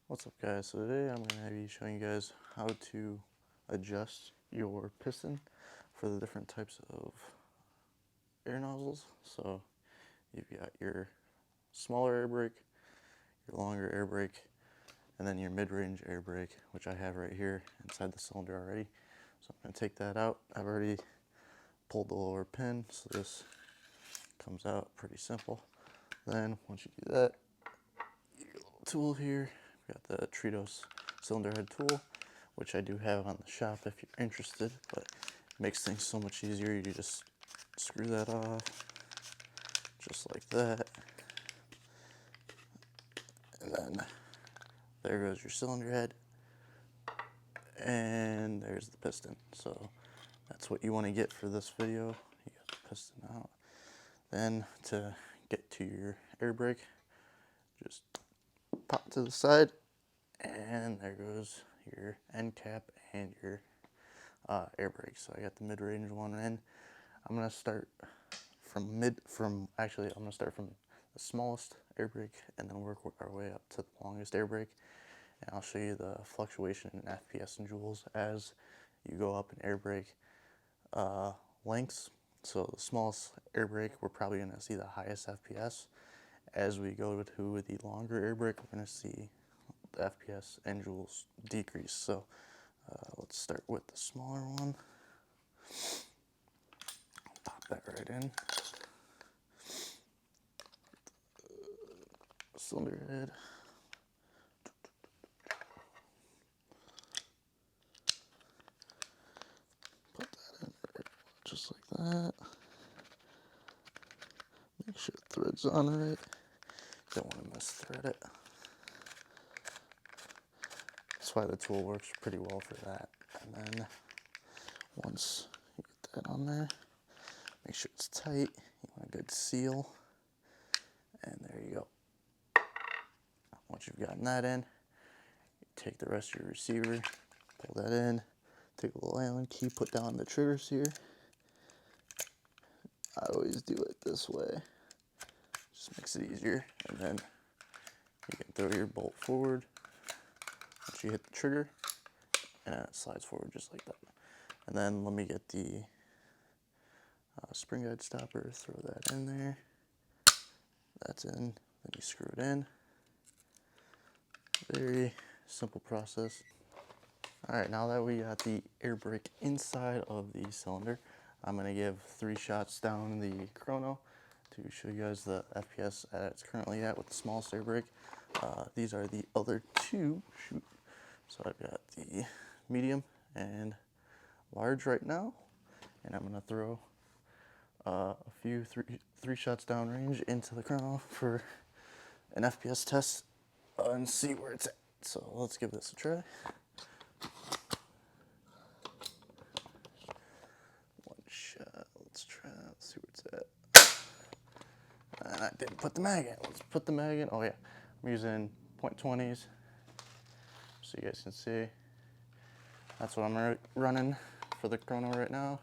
What's up guys, so today I'm going to be showing you guys how to adjust your piston for the different types of air nozzles. So you've got your smaller air brake, your longer air brake, and then your mid-range air brake, which I have right here inside the cylinder already. So I'm going to take that out. I've already pulled the lower pin, so this comes out pretty simple. Then once you do that, your little tool here. Got the Tritos cylinder head tool, which I do have on the shop if you're interested, but it makes things so much easier. You just screw that off, just like that. And then there goes your cylinder head, and there's the piston. So that's what you want to get for this video. You got the piston out. Then to get to your air brake, just pop to the side, and there goes your end cap and your air brake. So I got the mid-range one in. I'm gonna start from I'm gonna start from the smallest air brake and then work our way up to the longest air brake. And I'll show you the fluctuation in FPS and joules as you go up in air brake lengths. So the smallest air brake, we're probably gonna see the highest FPS. As we go to the longer air brake, we're gonna see the FPS and joules decrease. So let's start with the smaller one. Pop that right in. Cylinder head. Put that in right, just like that. Make sure the thread's on right. Don't want to misthread it. That's why the tool works pretty well for that. And then once you get that on there, make sure it's tight. You want a good seal. And there you go. Once you've gotten that in, you take the rest of your receiver, pull that in, take a little Allen key, put down the triggers here. I always do it this way. Just makes it easier. And then you can throw your bolt forward. Once you hit the trigger, and it slides forward just like that. And then let me get the spring guide stopper, throw that in there. That's in, then you screw it in. Very simple process. Alright, now that we got the air brake inside of the cylinder, I'm going to give 3 shots down the chrono to show you guys the FPS that it's currently at with the smallest air brake. These are the other two. So I've got the medium and large right now, and I'm going to throw a few three shots downrange into the chrono for an FPS test and see where it's at. So let's give this a try. One shot, let's try, let's see where it's at. And I didn't put the mag in. Let's put the mag in. Oh yeah, I'm using .20s so you guys can see. That's what I'm running for the chrono right now.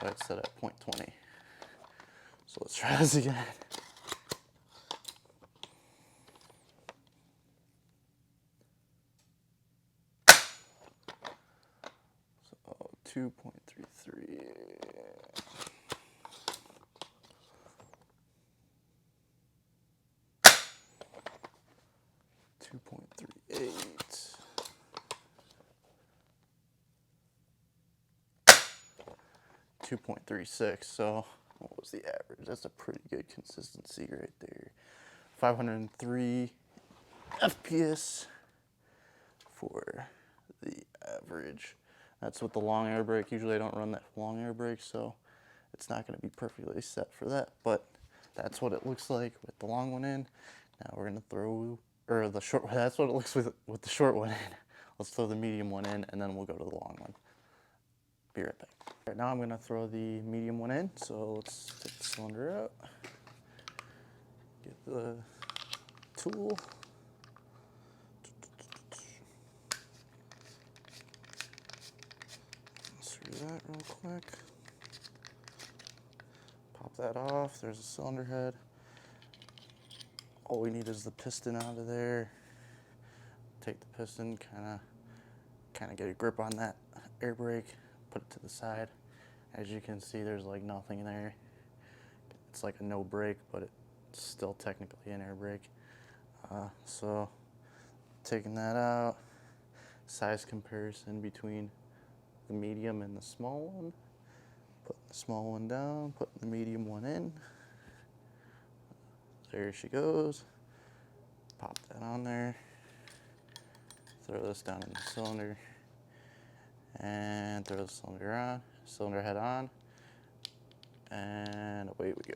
So it's set at .20. So let's try this again. So 2.33. 2.38. 2.36. So what was the average? That's a pretty good consistency right there. 503 FPS for the average. That's with the long air brake. Usually I don't run that long air brake, so it's not going to be perfectly set for that, but that's what it looks like with the long one in. Now we're going to throw, or the short, that's what it looks with the short one in. Let's throw the medium one in, and then we'll go to the long one. Be right back. Right now I'm going to throw the medium one in, so let's take the cylinder out. Get the tool. Screw that real quick. Pop that off. There's a cylinder head. All we need is the piston out of there. take the piston, kind of get a grip on that air brake, put it to the side. As you can see, there's like nothing there. It's like a no brake, but it's still technically an air brake. So taking that out, size comparison between the medium and the small one. Putting the small one down, putting the medium one in. There she goes. Pop that on there. Throw this down in the cylinder. And throw the cylinder head on. And away we go.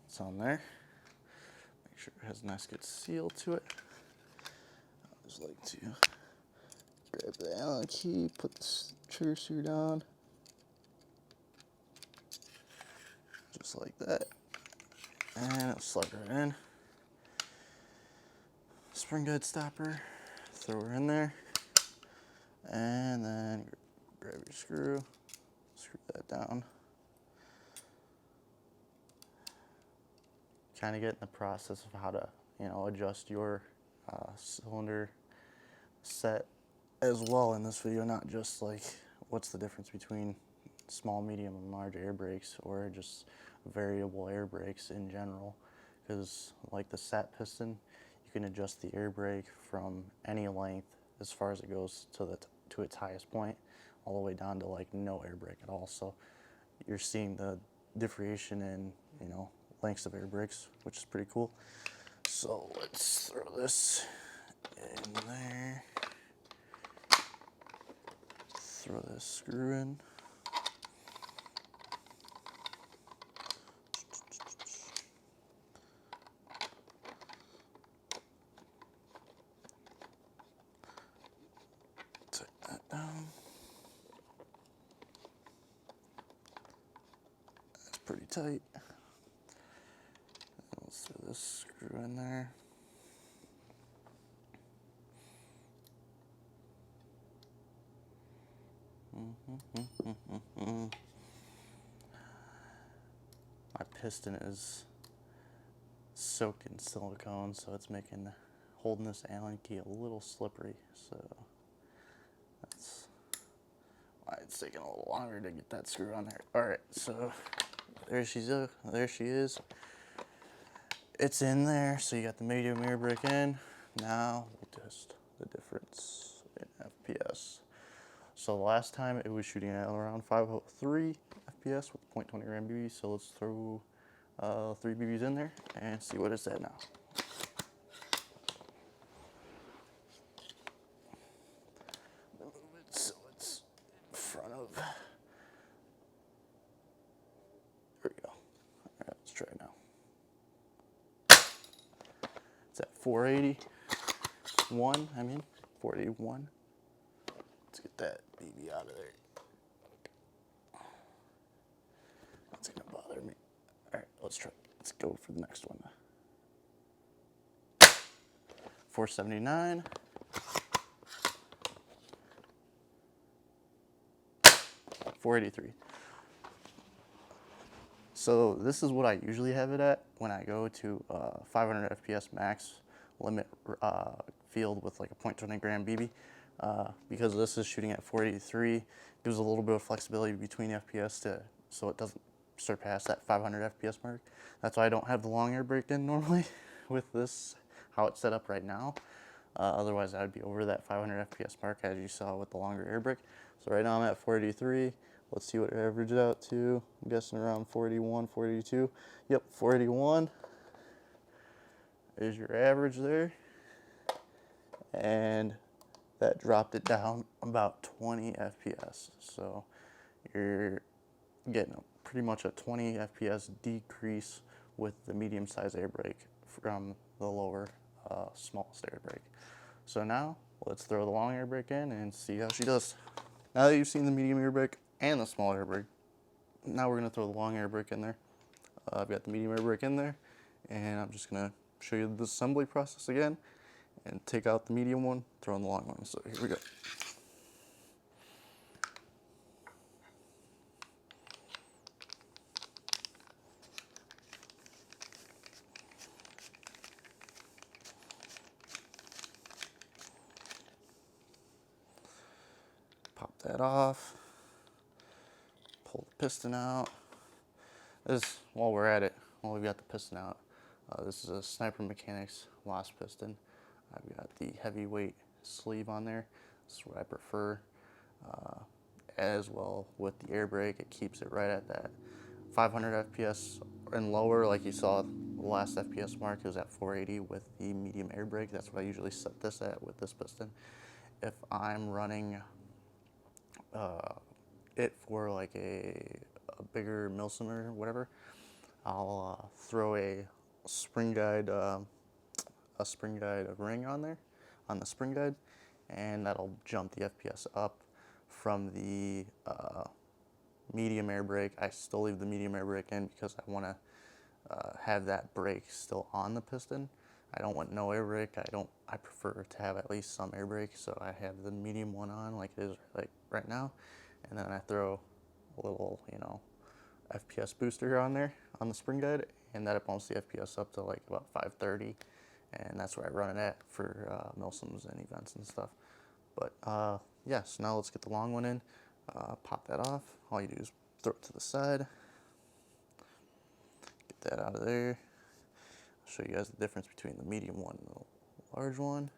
It's on there. Make sure it has a nice good seal to it. I just like to grab the Allen key, put the trigger screw down, just like that, and it'll slide right in. Spring guide stopper, throw her in there, and then grab your screw, screw that down. Kind of get in the process of how to, adjust your cylinder set as well in this video, not just like what's the difference between small, medium, and large air brakes, or just variable air brakes in general. Because like the sat piston, you can adjust the air brake from any length as far as it goes to its highest point, all the way down to like no air brake at all. So you're seeing the differentiation in lengths of air brakes, which is pretty cool. So let's throw this in there. Throw this screw in. Take that down. That's pretty tight. Let's throw this screw in there. My piston is soaked in silicone, so it's holding this Allen key a little slippery. So that's why it's taking a little longer to get that screw on there. All right, so there she is. It's in there. So you got the medium air brake in. Now we'll test the difference in FPS. So the last time it was shooting at around 503 FPS with 0.20 gram BB. So let's throw 3 BBs in there and see what it's at now. Move it so it's in front of. There we go. All right, let's try it now. It's at 481. 481. Let's get that BB out of there. That's gonna bother me. All right, let's go for the next one. 479. 483. So this is what I usually have it at when I go to 500 FPS max limit field with like a 0.20 gram BB. Because this is shooting at 483, gives a little bit of flexibility between FPS so it doesn't surpass that 500 FPS mark. That's why I don't have the long air brake in normally with this, how it's set up right now. Otherwise I would be over that 500 FPS mark as you saw with the longer air brake. So right now I'm at 483. Let's see what it averages out to. I'm guessing around 41, 42. Yep, 481 is your average there. And that dropped it down about 20 FPS. So you're getting pretty much a 20 FPS decrease with the medium-sized air brake from the lower, smallest air brake. So now let's throw the long air brake in and see how she does. Now that you've seen the medium air brake and the small air brake, now we're gonna throw the long air brake in there. I've got the medium air brake in there, and I'm just gonna show you the assembly process again, and take out the medium one, throw in the long one. So here we go. Pop that off, pull the piston out. This, while we're at it, while we've got the piston out, this is a Sniper Mechanics Wasp piston. I've got the heavyweight sleeve on there. This is what I prefer. As well with the air brake, it keeps it right at that 500 FPS and lower. Like you saw, the last FPS mark was at 480 with the medium air brake. That's what I usually set this at with this piston. If I'm running it for like a bigger milsim or whatever, I'll throw a spring guide ring on there, on the spring guide, and that'll jump the FPS up from the medium air brake. I still leave the medium air brake in because I want to have that brake still on the piston. I don't want no air brake. I prefer to have at least some air brake, so I have the medium one on like it is like right now, and then I throw a little, you know, FPS booster on there on the spring guide, and that bumps the FPS up to like about 530, and that's where I run it at for milsims and events and stuff. But yeah, so now let's get the long one in. Pop that off. All you do is throw it to the side. Get that out of there. I'll show you guys the difference between the medium one and the large one.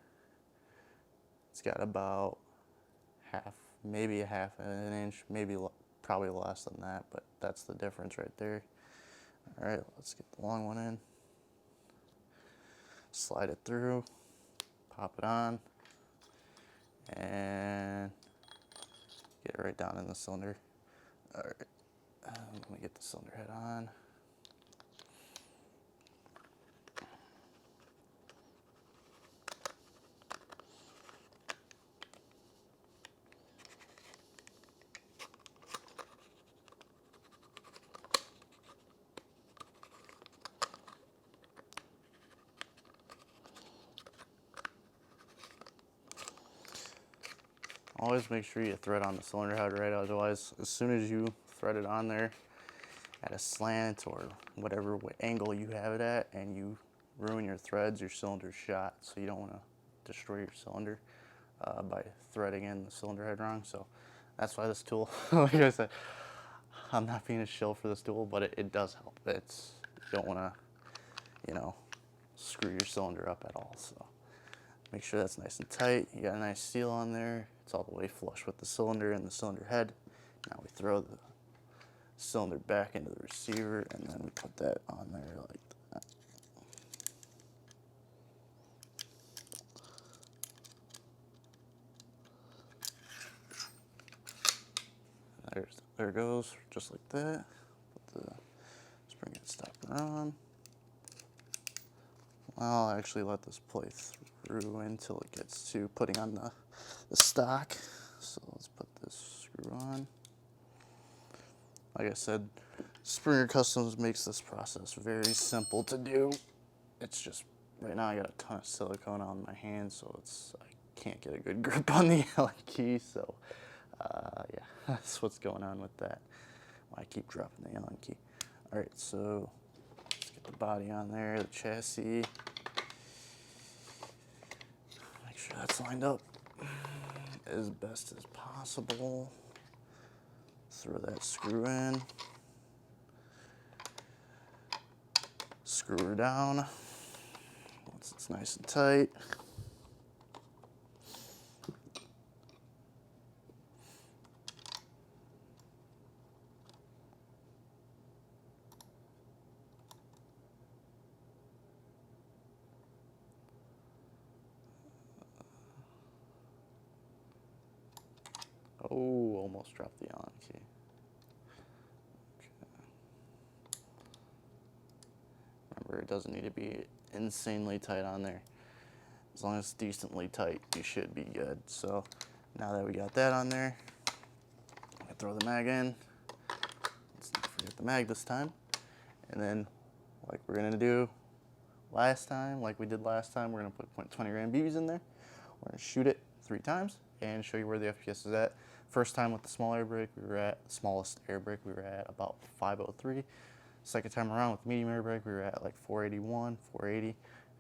It's got about maybe a half an inch, maybe probably less than that, but that's the difference right there. All right, let's get the long one in. Slide it through, pop it on, and get it right down in the cylinder. All right, let me get the cylinder head on. Always make sure you thread on the cylinder head right, otherwise as soon as you thread it on there at a slant or whatever angle you have it at and you ruin your threads, your cylinder's shot. So you don't want to destroy your cylinder by threading in the cylinder head wrong. So that's why this tool, like I said, I'm not being a shill for this tool, but it does help. You don't want to, you know, screw your cylinder up at all. So make sure that's nice and tight. You got a nice seal on there. It's all the way flush with the cylinder and the cylinder head. Now we throw the cylinder back into the receiver, and then we put that on there like that. There it goes, just like that. Put the spring head stopper on. I'll actually let this play through until it gets to putting on the stock. So let's put this screw on. Like I said, Springer Customs makes this process very simple to do. It's just, right now I got a ton of silicone on my hand, so I can't get a good grip on the Allen key, so yeah, that's what's going on with that. I keep dropping the Allen key. Alright, so let's get the body on there, the chassis. Make sure that's lined up as best as possible. Throw that screw in. Screw her down once it's nice and tight. Oh, almost dropped the Allen key. Okay. Remember, it doesn't need to be insanely tight on there. As long as it's decently tight, you should be good. So now that we got that on there, I throw the mag in. It's Get the mag this time, and then like we're gonna do last time, like we did last time, we're gonna put .20 gram BBs in there. We're gonna shoot it 3 times and show you where the FPS is at. First time with the small air brake, we were at the smallest air brake, we were at about 503. Second time around with the medium air brake, we were at like 481, 480,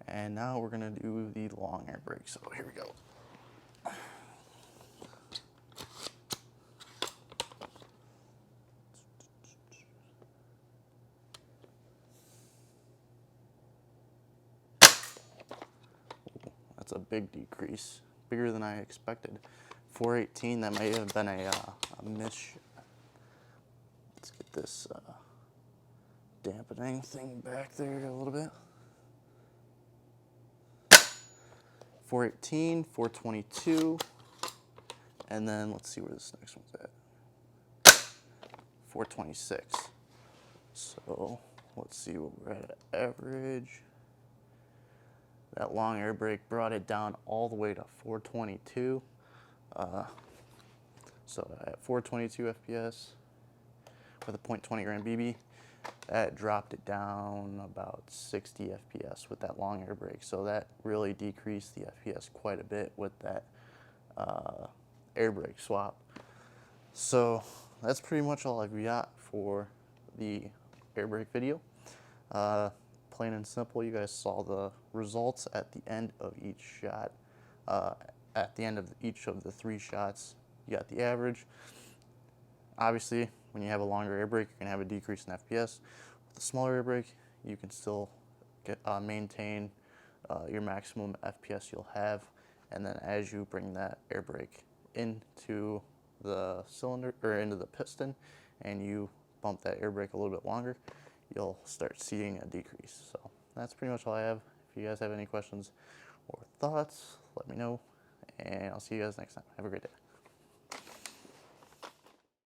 and now we're gonna do the long air brake. So here we go. That's a big decrease, bigger than I expected. 418, that may have been a miss. Let's get this dampening thing back there a little bit. 418, 422, and then let's see where this next one's at. 426. So let's see what we're at average. That long air brake brought it down all the way to 422. So at 422 FPS with a .20 gram BB, that dropped it down about 60 FPS with that long air brake. So that really decreased the FPS quite a bit with that air brake swap. So that's pretty much all I've got for the air brake video. Plain and simple, you guys saw the results at the end of each shot. At the end of each of the 3 shots, you got the average. Obviously, when you have a longer air brake, you're going to have a decrease in FPS. With the smaller air brake, you can still maintain your maximum FPS you'll have. And then as you bring that air brake into the cylinder, or into the piston, and you bump that air brake a little bit longer, you'll start seeing a decrease. So that's pretty much all I have. If you guys have any questions or thoughts, let me know, and I'll see you guys next time. Have a great day.